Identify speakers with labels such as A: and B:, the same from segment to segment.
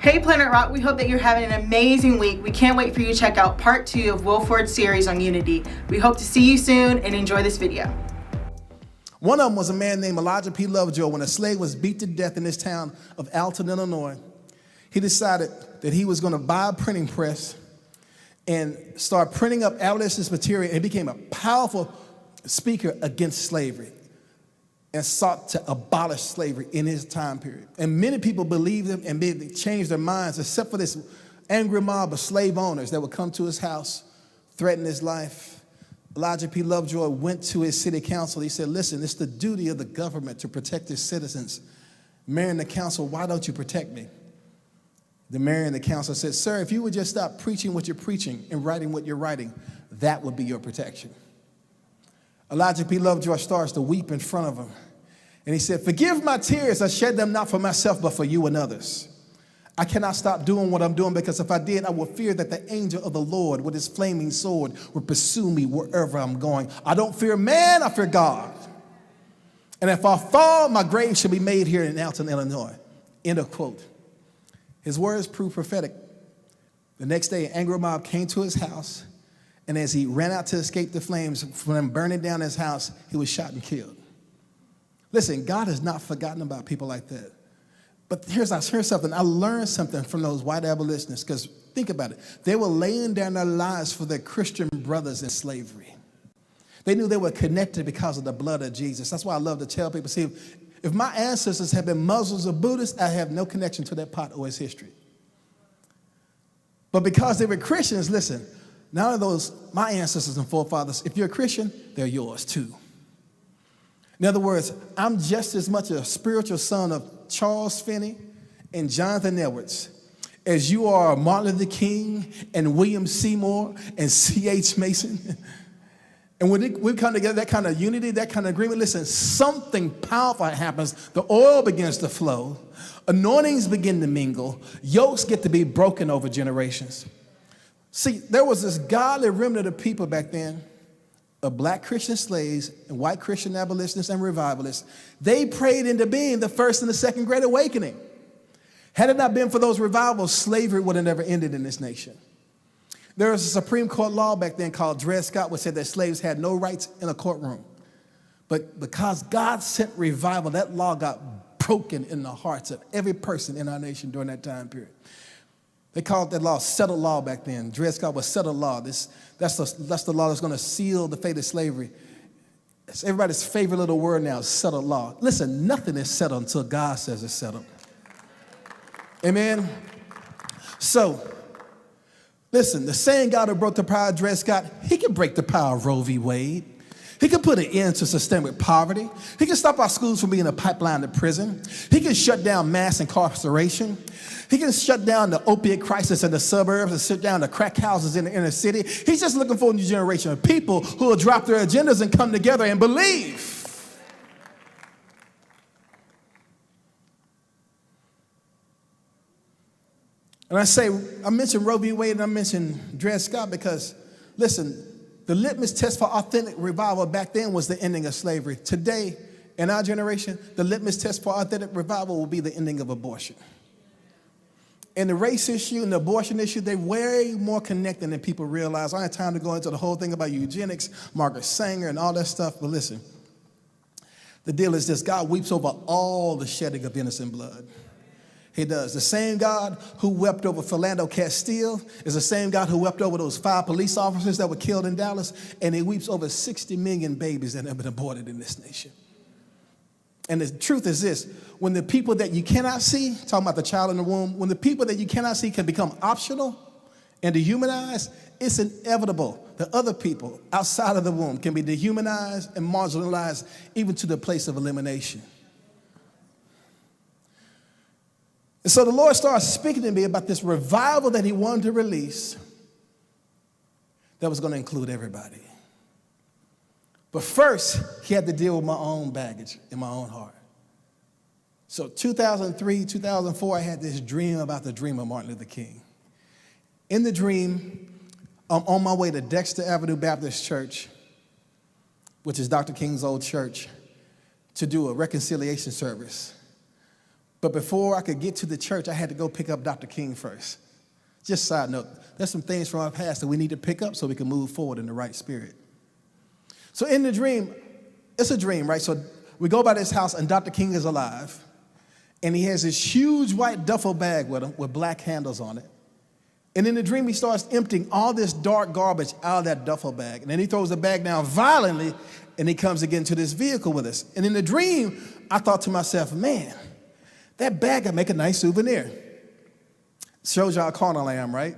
A: Hey Planet Rock, we hope that you're having an amazing week. We can't wait for you to check out part 2 of Will Ford's series on unity. We hope to see you soon and enjoy this video.
B: One of them was a man named Elijah P Lovejoy. When a slave was beat to death in this town of Alton, Illinois, he decided that he was going to buy a printing press and start printing up abolitionist material, and became a powerful speaker against slavery and sought to abolish slavery in his time period. And many people believed him and they changed their minds, except for this angry mob of slave owners that would come to his house, threaten his life. Elijah P. Lovejoy went to his city council. He said, listen, it's the duty of the government to protect its citizens. Mayor and the council, why don't you protect me? The mayor and the council said, sir, if you would just stop preaching what you're preaching and writing what you're writing, that would be your protection. Elijah P. Lovejoy starts to weep in front of him. And he said, forgive my tears. I shed them not for myself, but for you and others. I cannot stop doing what I'm doing, because if I did, I would fear that the angel of the Lord with his flaming sword would pursue me wherever I'm going. I don't fear man, I fear God. And if I fall, my grave shall be made here in Alton, Illinois. End of quote. His words proved prophetic. The next day, an angry mob came to his house, and as he ran out to escape the flames from them burning down his house, he was shot and killed. Listen, God has not forgotten about people like that. But here's something. I learned something from those white abolitionists, because think about it. They were laying down their lives for their Christian brothers in slavery. They knew they were connected because of the blood of Jesus. That's why I love to tell people, see, if my ancestors have been Muslims or Buddhists, I have no connection to that part or its history. But because they were Christians, listen, none of those, my ancestors and forefathers, if you're a Christian, they're yours too. In other words, I'm just as much a spiritual son of Charles Finney and Jonathan Edwards as you are Martin Luther King and William Seymour and C.H. Mason. And when we come together, that kind of unity, that kind of agreement, listen, something powerful happens. The oil begins to flow. Anointings begin to mingle. Yokes get to be broken over generations. See, there was this godly remnant of people back then, of black Christian slaves and white Christian abolitionists and revivalists. They prayed into being the first and the second great awakening. Had it not been for those revivals, slavery would have never ended in this nation. There was a Supreme Court law back then called Dred Scott, which said that slaves had no rights in a courtroom. But because God sent revival, that law got broken in the hearts of every person in our nation during that time period. They called that law settled law back then. Dred Scott was settled law. That's the law that's going to seal the fate of slavery. It's everybody's favorite little word now, settled law. Listen, nothing is settled until God says it's settled. Amen? So, listen, the same God who broke the power of Dred Scott, he can break the power of Roe v. Wade. He can put an end to systemic poverty. He can stop our schools from being a pipeline to prison. He can shut down mass incarceration. He can shut down the opiate crisis in the suburbs and shut down the crack houses in the inner city. He's just looking for a new generation of people who will drop their agendas and come together and believe. And I mentioned Roe v. Wade and I mentioned Dred Scott because, listen, the litmus test for authentic revival back then was the ending of slavery. Today, in our generation, the litmus test for authentic revival will be the ending of abortion. And the race issue and the abortion issue, they're way more connected than people realize. I don't have time to go into the whole thing about eugenics, Margaret Sanger, and all that stuff, but listen, the deal is this: God weeps over all the shedding of innocent blood. He does. The same God who wept over Philando Castile is the same God who wept over those 5 police officers that were killed in Dallas, and he weeps over 60 million babies that have been aborted in this nation. And the truth is this: when the people that you cannot see, talking about the child in the womb, when the people that you cannot see can become optional and dehumanized, it's inevitable that other people outside of the womb can be dehumanized and marginalized even to the place of elimination. And so the Lord started speaking to me about this revival that he wanted to release that was going to include everybody. But first, he had to deal with my own baggage in my own heart. So 2003, 2004, I had this dream about the dream of Martin Luther King. In the dream, I'm on my way to Dexter Avenue Baptist Church, which is Dr. King's old church, to do a reconciliation service. But before I could get to the church, I had to go pick up Dr. King first. Just side note, there's some things from our past that we need to pick up so we can move forward in the right spirit. So in the dream, it's a dream, right? So we go by this house and Dr. King is alive. And he has this huge white duffel bag with him with black handles on it. And in the dream, he starts emptying all this dark garbage out of that duffel bag. And then he throws the bag down violently, and he comes again to this vehicle with us. And in the dream, I thought to myself, man, that bag would make a nice souvenir. Shows you how carnal I am, right?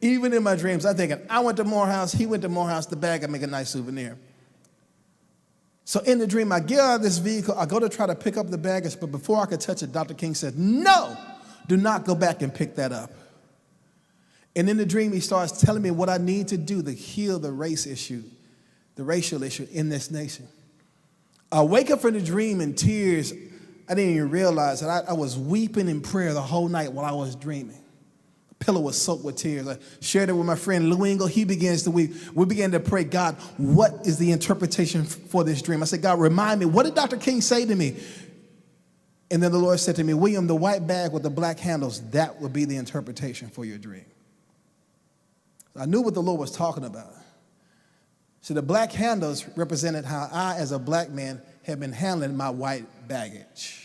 B: Even in my dreams, I'm thinking, I went to Morehouse, he went to Morehouse, the bag would make a nice souvenir. So in the dream, I get out of this vehicle, I go to try to pick up the baggage, but before I could touch it, Dr. King said, no, do not go back and pick that up. And in the dream, he starts telling me what I need to do to heal the race issue, the racial issue in this nation. I wake up from the dream in tears. I didn't even realize that I was weeping in prayer the whole night while I was dreaming. The pillow was soaked with tears. I shared it with my friend Lockett. He begins to weep. We began to pray, God, what is the interpretation for this dream? I said, God, remind me, what did Dr. King say to me? And then the Lord said to me, William, the white bag with the black handles, that would be the interpretation for your dream. I knew what the Lord was talking about. So the black handles represented how I, as a black man, had been handling my white baggage.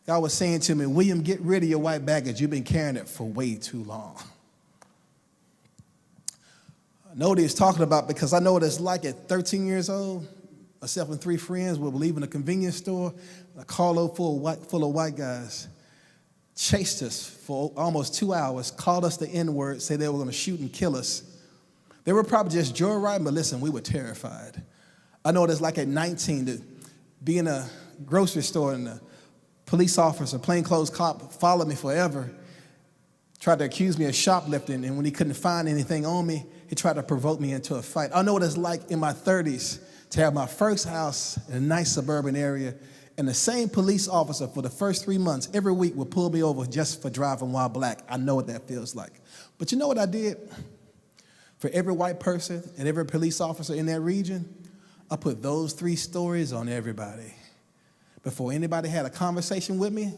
B: God was saying to me, William, get rid of your white baggage. You've been carrying it for way too long. I know what he was talking about because I know what it's like at 13 years old. Myself and 3 friends were leaving a convenience store. A carload full of white guys chased us for almost 2 hours, called us the N-word, said they were going to shoot and kill us. They were probably just joyriding, but listen, we were terrified. I know what it's like at 19 to be in a grocery store and a police officer, plainclothes cop, followed me forever, tried to accuse me of shoplifting, and when he couldn't find anything on me, he tried to provoke me into a fight. I know what it's like in my 30s to have my first house in a nice suburban area, and the same police officer for the first 3 months every week would pull me over just for driving while black. I know what that feels like. But you know what I did? For every white person and every police officer in that region, I put those 3 stories on everybody. Before anybody had a conversation with me,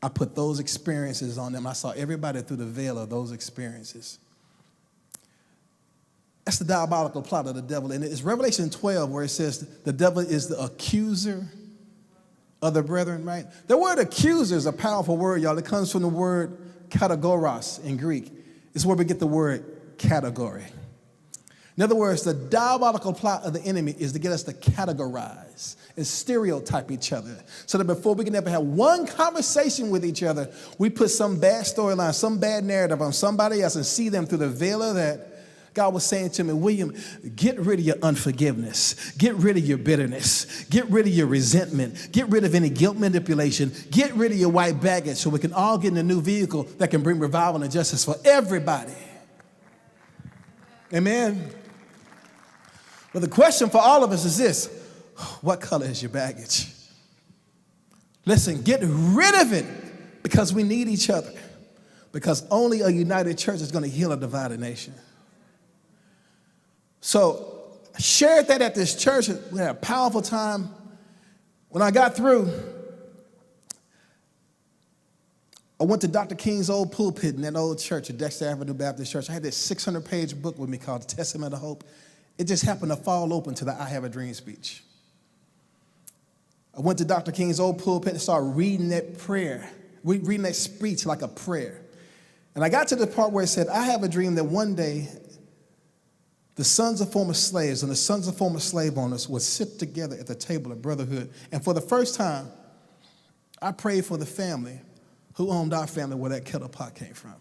B: I put those experiences on them. I saw everybody through the veil of those experiences. That's the diabolical plot of the devil. And it's Revelation 12 where it says the devil is the accuser of the brethren, right? The word accuser is a powerful word, y'all. It comes from the word kategoros in Greek. It's where we get the word category. In other words, the diabolical plot of the enemy is to get us to categorize and stereotype each other so that before we can ever have one conversation with each other, we put some bad storyline, some bad narrative on somebody else and see them through the veil of that. God was saying to me, William, get rid of your unforgiveness. Get rid of your bitterness. Get rid of your resentment. Get rid of any guilt manipulation. Get rid of your white baggage so we can all get in a new vehicle that can bring revival and justice for everybody. Amen. But the question for all of us is this: what color is your baggage? Listen, get rid of it because we need each other. Because only a united church is going to heal a divided nation. So I shared that at this church. We had a powerful time. When I got through, I went to Dr. King's old pulpit in that old church at Dexter Avenue Baptist Church. I had this 600-page book with me called The Testament of Hope. It just happened to fall open to the I Have a Dream speech. I went to Dr. King's old pulpit and started reading that prayer, reading that speech like a prayer. And I got to the part where it said, I have a dream that one day the sons of former slaves and the sons of former slave owners would sit together at the table of brotherhood. And for the first time, I prayed for the family who owned our family where that kettle pot came from.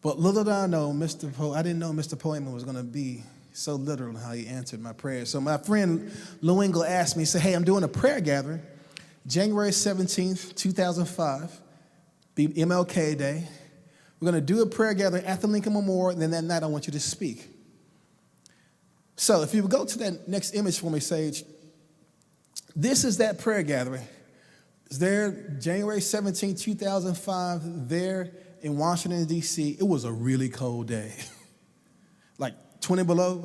B: But little did I know, I didn't know Mr. Poeman was going to be so literal in how he answered my prayers. So my friend Lockett asked me, he said, hey, I'm doing a prayer gathering, January 17th, 2005, be MLK Day. We're going to do a prayer gathering at the Lincoln Memorial, and then that night I want you to speak. So if you would go to that next image for me, Sage, this is that prayer gathering. It's there January 17, 2005, there in Washington, D.C. It was a really cold day, like 20 below.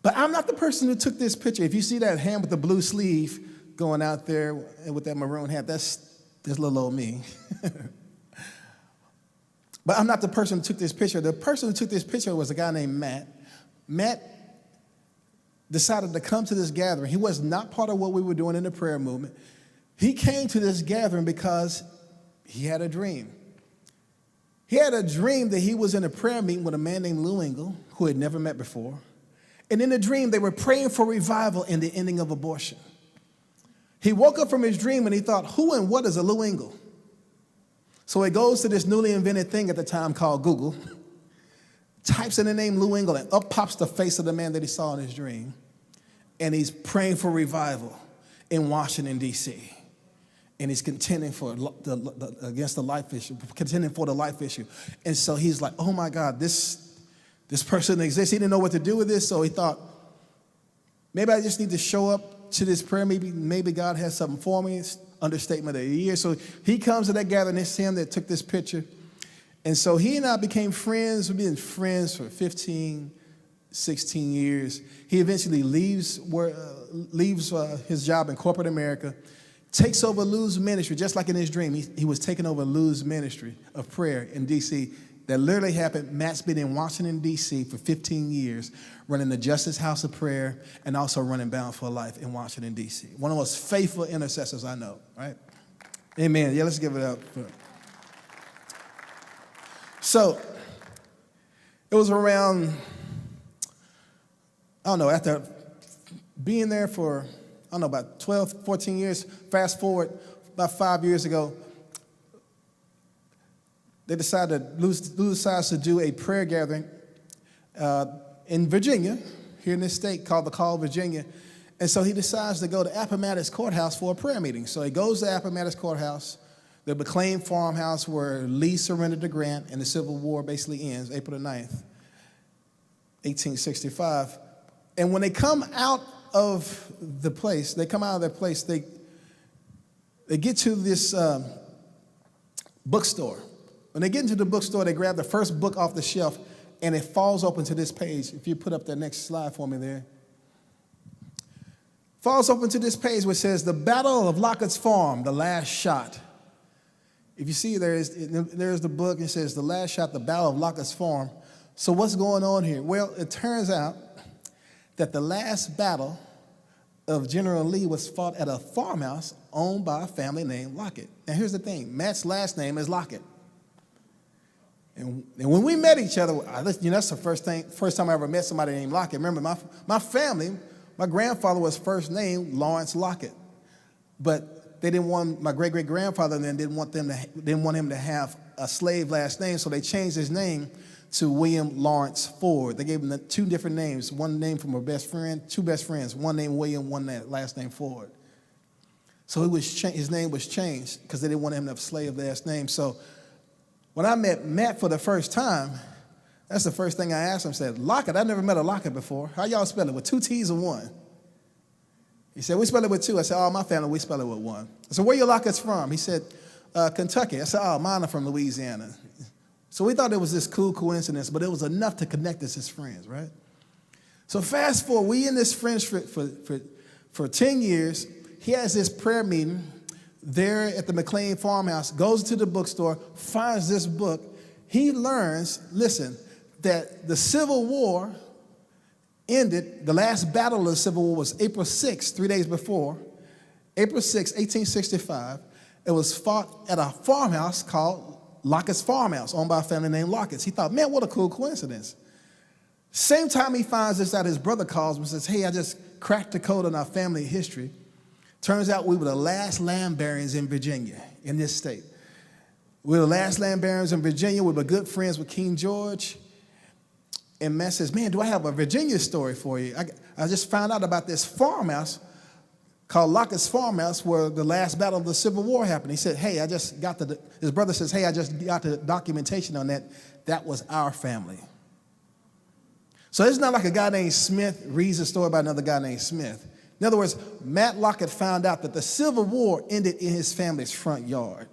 B: But I'm not the person who took this picture. If you see that hand with the blue sleeve, going out there with that maroon hat. That's little old me. But I'm not the person who took this picture. The person who took this picture was a guy named Matt. Matt decided to come to this gathering. He was not part of what we were doing in the prayer movement. He came to this gathering because he had a dream. He had a dream that he was in a prayer meeting with a man named Lou Engle, who had never met before. And in the dream, they were praying for revival and the ending of abortion. He woke up from his dream and he thought, who and what is a Lou Engle? So he goes to this newly invented thing at the time called Google, types in the name Lou Engle, and up pops the face of the man that he saw in his dream. And he's praying for revival in Washington, D.C. And he's contending for against the life issue, contending for the life issue. And so he's like, oh my God, this person exists. He didn't know what to do with this, so he thought, maybe I just need to show up to this prayer. Maybe God has something for me. It's understatement of the year. So he comes to that gathering. It's him that took this picture. And so he and I became friends. We've been friends for 15, 16 years. He eventually leaves his job in corporate America, takes over Lou's ministry, just like in his dream. He was taking over Lou's ministry of prayer in D.C. That literally happened. Matt's been in Washington, D.C. for 15 years, running the Justice House of Prayer and also running Bound for Life in Washington, D.C. One of the most faithful intercessors I know, right? Amen. Yeah, let's give it up. So it was around, I don't know, after being there for, I don't know, about 12, 14 years, fast forward about 5 years ago, they decided, Lou decides to do a prayer gathering in Virginia, here in this state called the Call, Virginia. And so he decides to go to Appomattox Courthouse for a prayer meeting. So he goes to Appomattox Courthouse, the McLean farmhouse where Lee surrendered the Grant and the Civil War basically ends, April the 9th, 1865. And when they come out of the place, they get to this bookstore. When they get into the bookstore, they grab the first book off the shelf, and it falls open to this page. If you put up that next slide for me there. Falls open to this page which says, The Battle of Lockett's Farm, The Last Shot. If you see there's the book, it says, The Last Shot, The Battle of Lockett's Farm. So what's going on here? Well, it turns out that the last battle of General Lee was fought at a farmhouse owned by a family named Lockett. Now here's the thing, Matt's last name is Lockett. And when we met each other, that's the first time I ever met somebody named Lockett. Remember, my family, my grandfather was first named Lawrence Lockett, but they didn't want my great-great-grandfather then didn't want him to have a slave last name, so they changed his name to William Lawrence Ford. They gave him two different names, one name from two best friends, one named William, one last name Ford. So his name was changed because they didn't want him to have a slave last name. So when I met Matt for the first time, that's the first thing I asked him. I said, Lockett, I never met a Lockett before. How y'all spell it, with 2 T's or 1? He said, we spell it with 2. I said, oh, my family, we spell it with 1. I said, where your Lockett's from? He said, Kentucky. I said, oh, mine are from Louisiana. So we thought it was this cool coincidence, but it was enough to connect us as friends, right? So fast forward, we in this friendship for 10 years. He has this prayer meeting there at the McLean farmhouse, goes to the bookstore, finds this book. He learns, listen, that the Civil War ended, the last battle of the Civil War was April 6, 3 days before, April 6, 1865. It was fought at a farmhouse called Lockett's Farmhouse, owned by a family named Lockett. He thought, man, what a cool coincidence. Same time he finds this out, his brother calls him and says, hey, I just cracked the code on our family history. Turns out we were the last land barons in Virginia, in this state. We were the last land barons in Virginia. We were good friends with King George. And Matt says, man, do I have a Virginia story for you? I just found out about this farmhouse called Lockett's Farmhouse where the last battle of the Civil War happened. He said, hey, his brother says, hey, I just got the documentation on that. That was our family. So it's not like a guy named Smith reads a story about another guy named Smith. In other words, Matt Lockett found out that the Civil War ended in his family's front yard.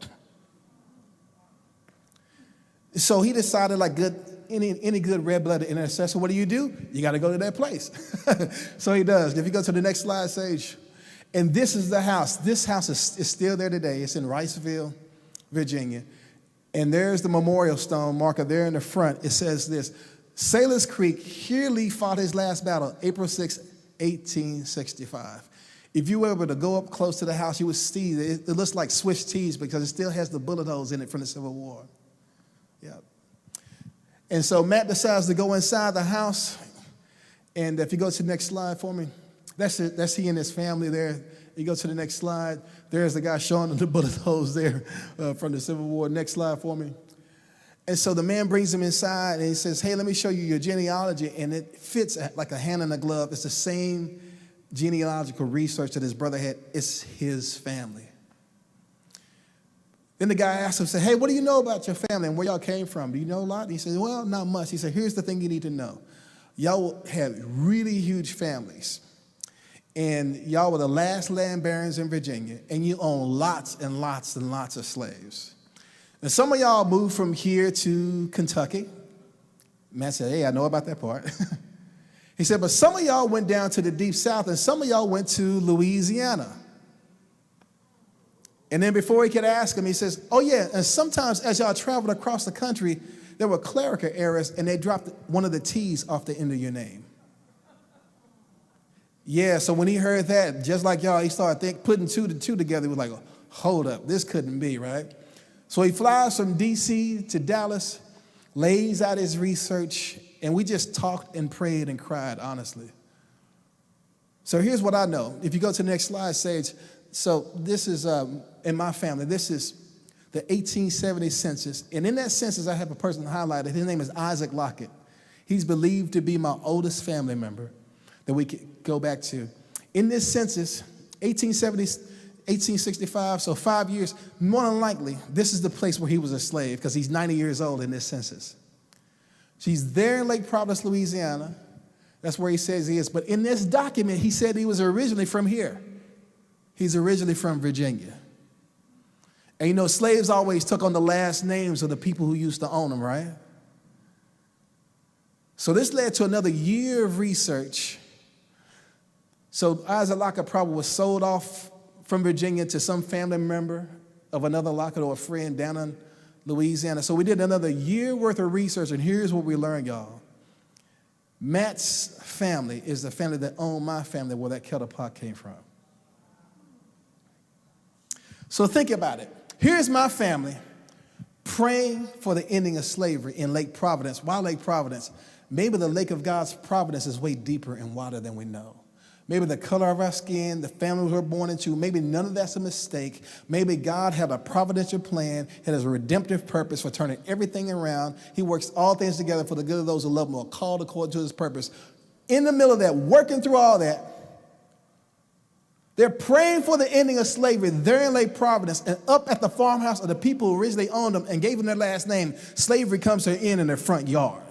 B: So he decided, like any good red-blooded intercessor, what do? You got to go to that place. So he does. If you go to the next slide, Sage. And this is the house. This house is still there today. It's in Riceville, Virginia. And there's the memorial stone marker there in the front. It says this: Sailors Creek, here Lee fought his last battle, April 6, 1865. If you were able to go up close to the house, you would see it looks like Swiss cheese because it still has the bullet holes in it from the Civil War. Yeah. And so Matt decides to go inside the house. And if you go to the next slide for me, that's he and his family there. You go to the next slide. There's the guy showing them the bullet holes there from the Civil War. Next slide for me. And so the man brings him inside and he says, hey, let me show you your genealogy. And it fits like a hand in a glove. It's the same genealogical research that his brother had. It's his family. Then the guy asked him, said, hey, what do you know about your family and where y'all came from? Do you know a lot? And he said, well, not much. He said, here's the thing you need to know. Y'all had really huge families. And y'all were the last land barons in Virginia. And you own lots and lots and lots of slaves. And some of y'all moved from here to Kentucky. Matt said, hey, I know about that part. He said, but some of y'all went down to the deep south and some of y'all went to Louisiana. And then before he could ask him, he says, oh yeah, and sometimes as y'all traveled across the country, there were clerical errors and they dropped one of the T's off the end of your name. Yeah, so when he heard that, just like y'all, he started putting two to two together. He was like, hold up, this couldn't be, right? So he flies from D.C. to Dallas, lays out his research, and we just talked and prayed and cried, honestly. So here's what I know. If you go to the next slide, Sage. So this is, in my family, this is the 1870 census. And in that census, I have a person highlighted. His name is Isaac Lockett. He's believed to be my oldest family member that we could go back to. In this census, 1865, so 5 years, more than likely, this is the place where he was a slave because he's 90 years old in this census. He's there in Lake Providence, Louisiana. That's where he says he is. But in this document, he said he was originally from here. He's originally from Virginia. And you know, slaves always took on the last names of the people who used to own them, right? So this led to another year of research. So Isaac Lockett probably was sold off from Virginia to some family member of another Lockett or a friend down in Louisiana. So we did another year worth of research, and here's what we learned, y'all. Matt's family is the family that owned my family where that kettle pot came from. So think about it. Here's my family praying for the ending of slavery in Lake Providence. Why Lake Providence? Maybe the lake of God's providence is way deeper and wider than we know. Maybe the color of our skin, the family we're born into, maybe none of that's a mistake. Maybe God had a providential plan, had a redemptive purpose for turning everything around. He works all things together for the good of those who love him, are called according to his purpose. In the middle of that, working through all that, they're praying for the ending of slavery there in Lake Providence, and up at the farmhouse of the people who originally owned them and gave them their last name, slavery comes to an end in their front yard.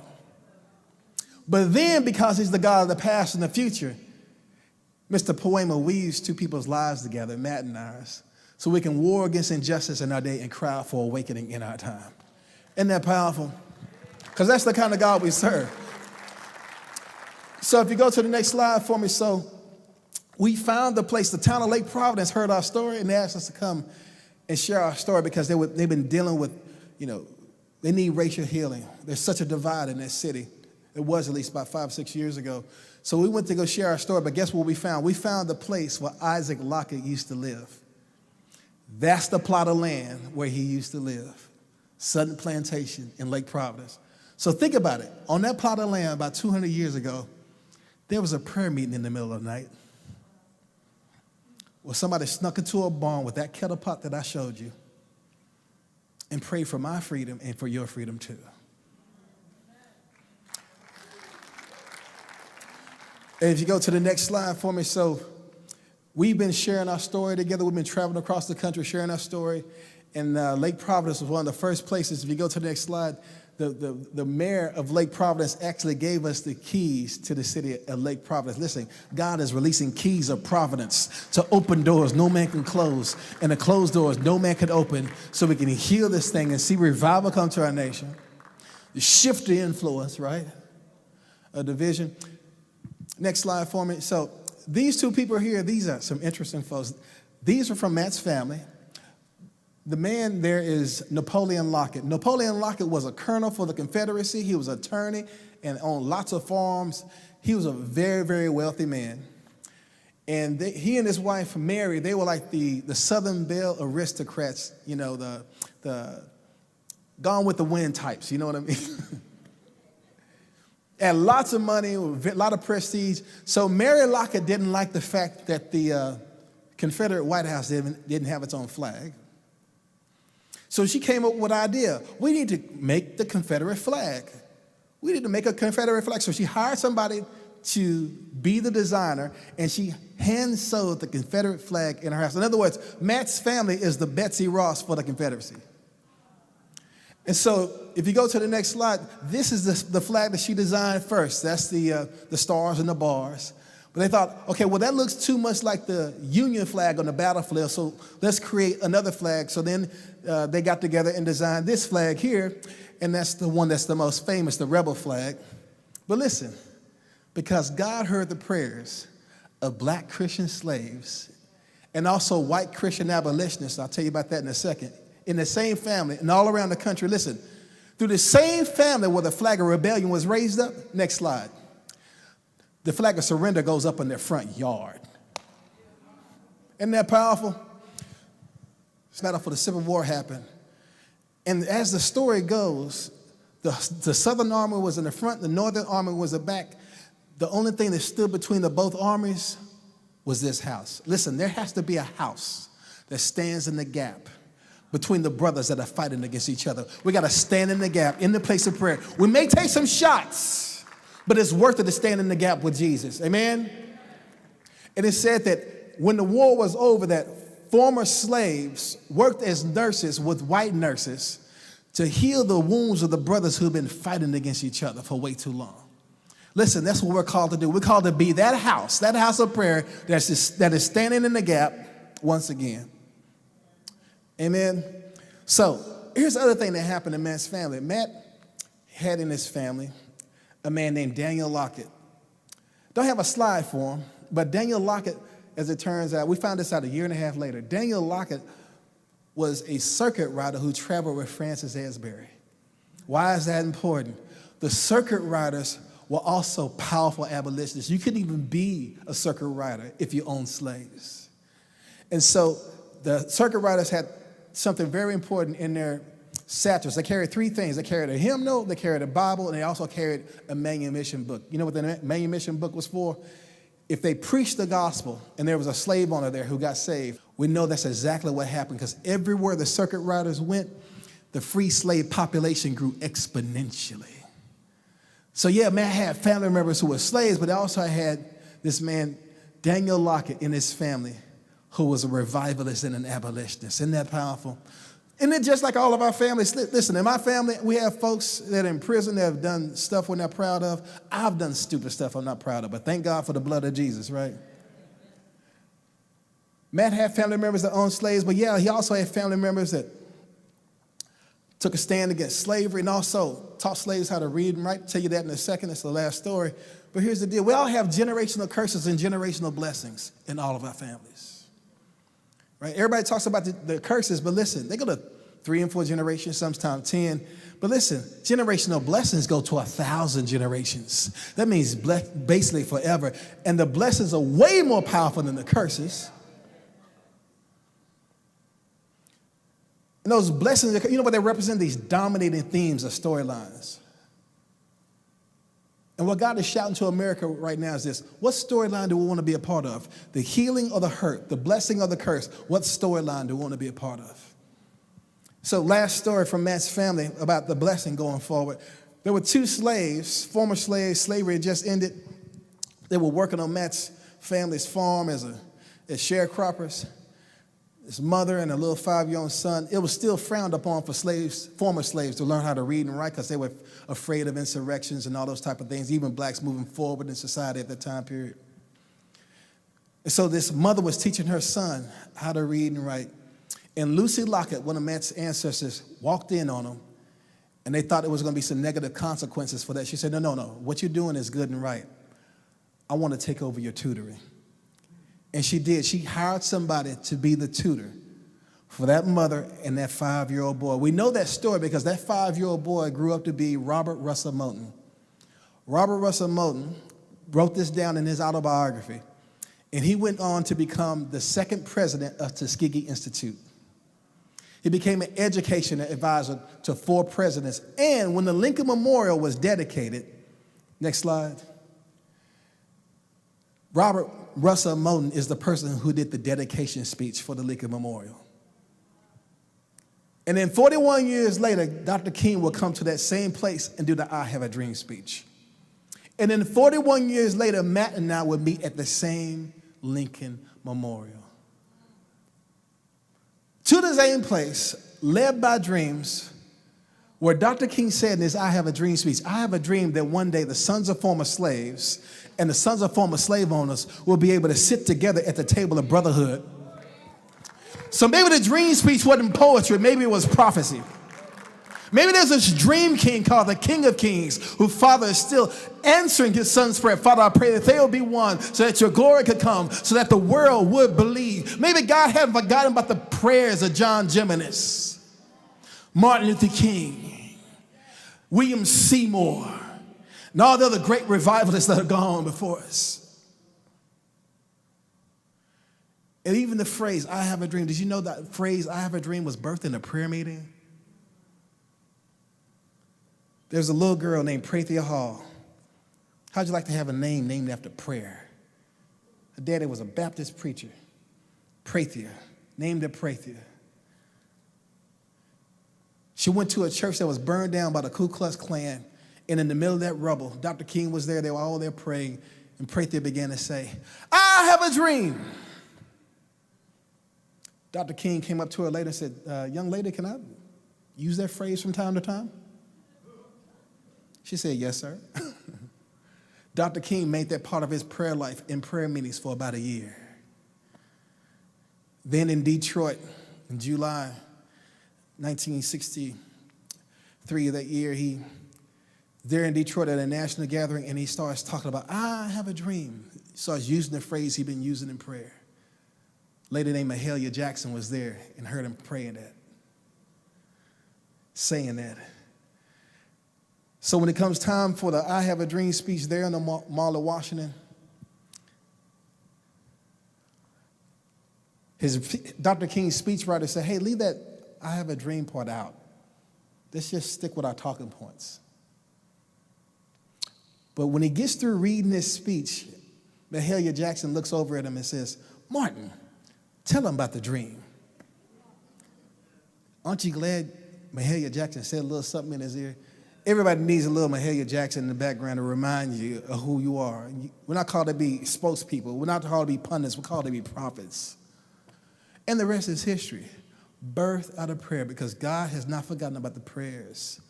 B: But then, because he's the God of the past and the future, Mr. Poema weaves two people's lives together, Matt and ours, so we can war against injustice in our day and cry out for awakening in our time. Isn't that powerful? Because that's the kind of God we serve. So if you go to the next slide for me, so we found the place, the town of Lake Providence heard our story, and they asked us to come and share our story because they've been dealing with, they need racial healing. There's such a divide in that city. It was at least about 5 or 6 years ago. So we went to go share our story, but guess what we found? We found the place where Isaac Lockett used to live. That's the plot of land where he used to live, Sutton Plantation in Lake Providence. So think about it. On that plot of land about 200 years ago, there was a prayer meeting in the middle of the night where somebody snuck into a barn with that kettle pot that I showed you and prayed for my freedom and for your freedom too. And if you go to the next slide for me, so we've been sharing our story together. We've been traveling across the country sharing our story. And Lake Providence was one of the first places. If you go to the next slide, the mayor of Lake Providence actually gave us the keys to the city of Lake Providence. Listen, God is releasing keys of providence to open doors no man can close, and to close doors no man can open, so we can heal this thing and see revival come to our nation. Shift the influence, right, of division. Next slide for me. So these two people here, these are some interesting folks. These are from Matt's family. The man there is Napoleon Lockett. Napoleon Lockett was a colonel for the Confederacy. He was an attorney and owned lots of farms. He was a very, very wealthy man. And he and his wife, Mary, they were like the Southern Belle aristocrats, you know, the Gone with the Wind types, you know what I mean? And lots of money, a lot of prestige. So Mary Lockett didn't like the fact that the Confederate White House didn't have its own flag. So she came up with an idea. We need to make the Confederate flag. We need to make a Confederate flag. So she hired somebody to be the designer, and she hand sewed the Confederate flag in her house. In other words, Matt's family is the Betsy Ross for the Confederacy. And so if you go to the next slide, this is the flag that she designed first. That's the stars and the bars. But they thought, okay, well, that looks too much like the Union flag on the battlefield, so let's create another flag. So then they got together and designed this flag here, and that's the one that's the most famous, the rebel flag. But listen, because God heard the prayers of black Christian slaves and also white Christian abolitionists, I'll tell you about that in a second, in the same family and all around the country, listen, through the same family where the flag of rebellion was raised up, next slide, the flag of surrender goes up in their front yard. Isn't that powerful? It's not before the Civil War happened. And as the story goes, the Southern Army was in the front, the Northern Army was the back. The only thing that stood between the both armies was this house. Listen, there has to be a house that stands in the gap between the brothers that are fighting against each other. We got to stand in the gap in the place of prayer. We may take some shots, but it's worth it to stand in the gap with Jesus. Amen? And it said that when the war was over, that former slaves worked as nurses with white nurses to heal the wounds of the brothers who've been fighting against each other for way too long. Listen, that's what we're called to do. We're called to be that house of prayer that is standing in the gap once again. Amen? So here's the other thing that happened in Matt's family. Matt had in his family a man named Daniel Lockett. Don't have a slide for him, but Daniel Lockett, as it turns out, we found this out a year and a half later. Daniel Lockett was a circuit rider who traveled with Francis Asbury. Why is that important? The circuit riders were also powerful abolitionists. You couldn't even be a circuit rider if you owned slaves. And so the circuit riders had something very important in their satchels. They carried three things. They carried a hymnal, they carried a Bible, and they also carried a manumission book. You know what the manumission book was for? If they preached the gospel and there was a slave owner there who got saved, we know that's exactly what happened, because everywhere the circuit riders went, the free slave population grew exponentially. So yeah, Matt had family members who were slaves, but they also had this man, Daniel Lockett, in his family, who was a revivalist and an abolitionist. Isn't that powerful? Isn't it just like all of our families? Listen, in my family, we have folks that are in prison that have done stuff we're not proud of. I've done stupid stuff I'm not proud of, but thank God for the blood of Jesus, right? Matt had family members that owned slaves, but yeah, he also had family members that took a stand against slavery and also taught slaves how to read and write. I'll tell you that in a second. It's the last story. But here's the deal. We all have generational curses and generational blessings in all of our families. Right? Everybody talks about the curses, but listen, they go to 3 and 4 generations, sometimes 10. But listen, generational blessings go to 1,000 generations. That means basically forever. And the blessings are way more powerful than the curses. And those blessings, you know what they represent? These dominating themes of storylines. And what God is shouting to America right now is this: what storyline do we want to be a part of? The healing or the hurt? The blessing or the curse? What storyline do we want to be a part of? So last story from Matt's family about the blessing going forward. There were 2 slaves, former slaves, slavery had just ended. They were working on Matt's family's farm as sharecroppers. His mother and a little 5-year-old son. It was still frowned upon for former slaves to learn how to read and write, because they were afraid of insurrections and all those type of things, even blacks moving forward in society at that time period. And so this mother was teaching her son how to read and write. And Lucy Lockett, one of Matt's ancestors, walked in on him, and they thought there was going to be some negative consequences for that. She said, no, what you're doing is good and right. I want to take over your tutoring. And she did. She hired somebody to be the tutor for that mother and that 5-year-old boy. We know that story because that 5-year-old boy grew up to be Robert Russell Moulton. Robert Russell Moulton wrote this down in his autobiography, and he went on to become the second president of Tuskegee Institute. He became an education advisor to 4 presidents, and when the Lincoln Memorial was dedicated, next slide, Robert Russell Moulton is the person who did the dedication speech for the Lincoln Memorial. And then 41 years later, Dr. King will come to that same place and do the I Have a Dream speech. And then 41 years later, Matt and I would meet at the same Lincoln Memorial. To the same place, led by dreams, where Dr. King said in his I Have a Dream speech, I have a dream that one day the sons of former slaves and the sons of former slave owners will be able to sit together at the table of brotherhood. So maybe the dream speech wasn't poetry, maybe it was prophecy. Maybe there's this dream king called the King of Kings, who Father is still answering his son's prayer. Father, I pray that they will be one so that your glory could come, so that the world would believe. Maybe God hadn't forgotten about the prayers of John Jimenez, Martin Luther King, William Seymour, and all the other great revivalists that have gone before us. And even the phrase, I have a dream. Did you know that phrase, I have a dream, was birthed in a prayer meeting? There's a little girl named Prathia Hall. How'd you like to have a name named after prayer? Her daddy was a Baptist preacher. Prathia, named her Prathia. She went to a church that was burned down by the Ku Klux Klan, and in the middle of that rubble, Dr. King was there, they were all there praying, and Prathia began to say, I have a dream. Dr. King came up to her later and said, young lady, can I use that phrase from time to time? She said, yes, sir. Dr. King made that part of his prayer life in prayer meetings for about a year. Then in Detroit, in July 1963 of that year, there in Detroit at a national gathering, and he starts talking about, I have a dream. He starts using the phrase he'd been using in prayer. A lady named Mahalia Jackson was there and heard him praying that, saying that. So when it comes time for the I Have a Dream speech there in the Mall of Washington, Dr. King's speechwriter said, hey, leave that I Have a Dream part out. Let's just stick with our talking points. But when he gets through reading this speech, Mahalia Jackson looks over at him and says, Martin, tell him about the dream. Aren't you glad Mahalia Jackson said a little something in his ear? Everybody needs a little Mahalia Jackson in the background to remind you of who you are. We're not called to be spokespeople. We're not called to be pundits. We're called to be prophets. And the rest is history. Birth out of prayer, because God has not forgotten about the prayers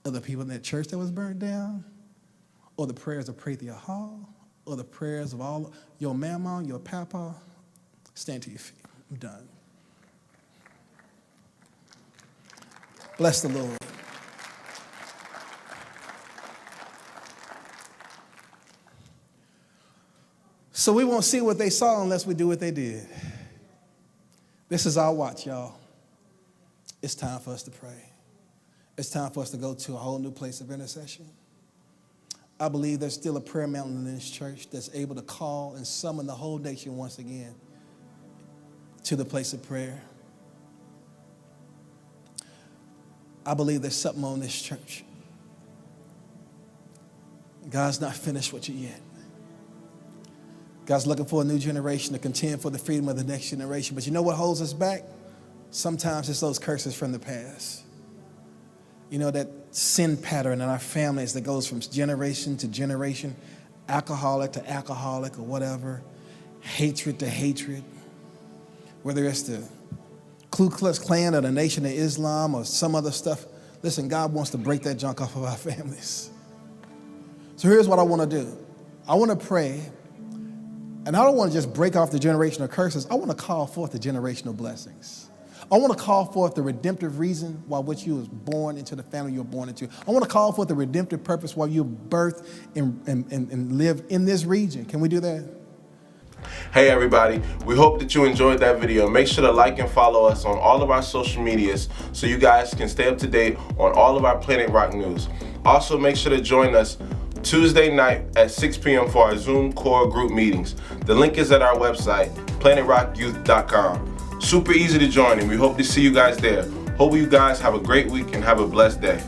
B: of the people in that church that was burned down, or the prayers of Prathia Hall, or the prayers of all your mama, your papa. Stand to your feet. I'm done. Bless the Lord. So we won't see what they saw unless we do what they did. This is our watch, y'all. It's time for us to pray. It's time for us to go to a whole new place of intercession. I believe there's still a prayer mountain in this church that's able to call and summon the whole nation once again to the place of prayer. I believe there's something on this church. God's not finished with you yet. God's looking for a new generation to contend for the freedom of the next generation. But you know what holds us back? Sometimes it's those curses from the past. You know, that sin pattern in our families that goes from generation to generation, alcoholic to alcoholic or whatever, hatred to hatred, whether it's the Ku Klux Klan or the Nation of Islam or some other stuff. Listen, God wants to break that junk off of our families. So here's what I want to do. I want to pray. And I don't want to just break off the generational curses. I want to call forth the generational blessings. I want to call forth the redemptive reason why which you was born into the family you were born into. I want to call forth the redemptive purpose why you were birthed and live in this region. Can we do that?
C: Hey everybody, we hope that you enjoyed that video. Make sure to like and follow us on all of our social medias so you guys can stay up to date on all of our Planet Rock news. Also, make sure to join us Tuesday night at 6 p.m. for our Zoom core group meetings. The link is at our website, planetrockyouth.com. Super easy to join, and we hope to see you guys there. Hope you guys have a great week and have a blessed day.